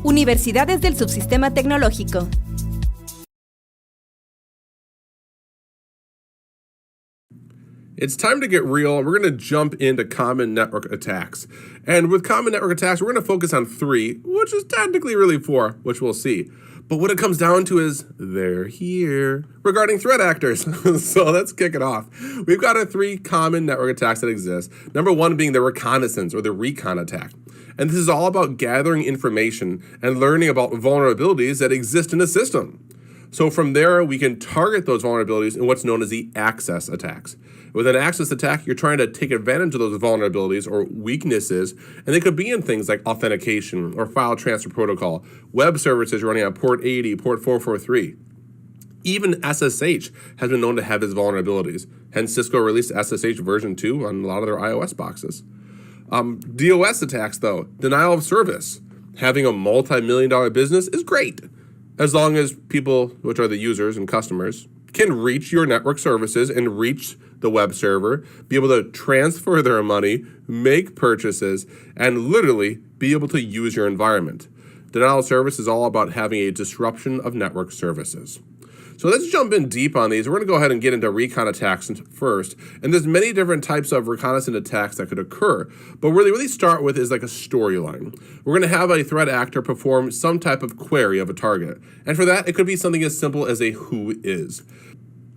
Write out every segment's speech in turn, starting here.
Universidades del Subsistema Tecnológico. It's time to get real. We're going to jump into common network attacks. And with common network attacks, we're going to focus on 3, which is technically really 4, which we'll see. But what it comes down to is they're here regarding threat actors. So let's kick it off. We've got our 3 common network attacks that exist. Number 1 being the reconnaissance or the recon attack. And this is all about gathering information and learning about vulnerabilities that exist in a system. So from there, we can target those vulnerabilities in what's known as the access attacks. With an access attack, you're trying to take advantage of those vulnerabilities or weaknesses, and they could be in things like authentication or file transfer protocol, web services running on port 80, port 443. Even SSH has been known to have its vulnerabilities. Hence, Cisco released SSH version 2 on a lot of their iOS boxes. DOS attacks, though, denial of service. Having a multi-million-dollar business is great, as long as people, which are the users and customers, can reach your network services and reach the web server, be able to transfer their money, make purchases, and literally be able to use your environment. Denial of service is all about having a disruption of network services. So let's jump in deep on these. We're going to go ahead and get into recon attacks first. And there's many different types of reconnaissance attacks that could occur. But what they really start with is like a storyline. We're going to have a threat actor perform some type of query of a target. And for that, it could be something as simple as a who is.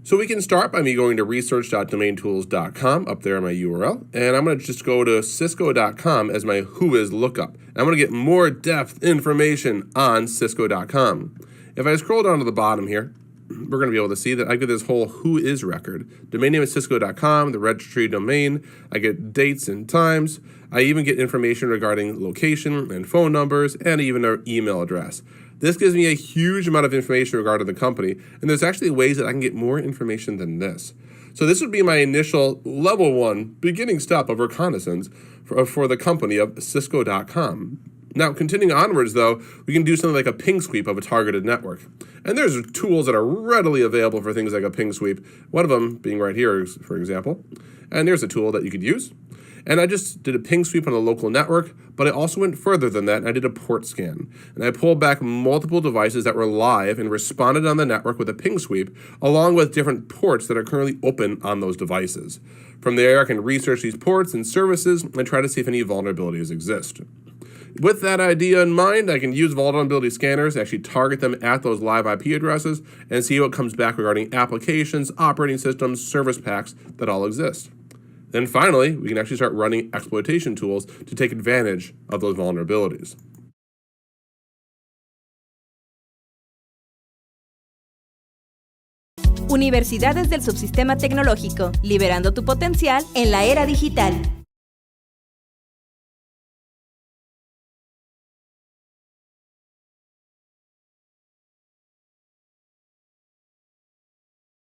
So we can start by me going to research.domaintools.com, up there in my URL. And I'm going to just go to cisco.com as my who is lookup. And I'm going to get more depth information on cisco.com. If I scroll down to the bottom here, we're going to be able to see that I get this whole who is record. Domain name is cisco.com, the registry domain. I get dates and times. I even get information regarding location and phone numbers and even our email address. This gives me a huge amount of information regarding the company, and there's actually ways that I can get more information than this. So this would be my initial level 1 beginning step of reconnaissance for the company of cisco.com. Now, continuing onwards, though, we can do something like a ping sweep of a targeted network. And there's tools that are readily available for things like a ping sweep, one of them being right here, for example. And there's a tool that you could use. And I just did a ping sweep on a local network, but I also went further than that, and I did a port scan. And I pulled back multiple devices that were live and responded on the network with a ping sweep, along with different ports that are currently open on those devices. From there, I can research these ports and services and try to see if any vulnerabilities exist. With that idea in mind, I can use vulnerability scanners to actually target them at those live IP addresses and see what comes back regarding applications, operating systems, service packs that all exist. Then finally, we can actually start running exploitation tools to take advantage of those vulnerabilities. Universidades del Subsistema Tecnológico, liberando tu potencial en la era digital.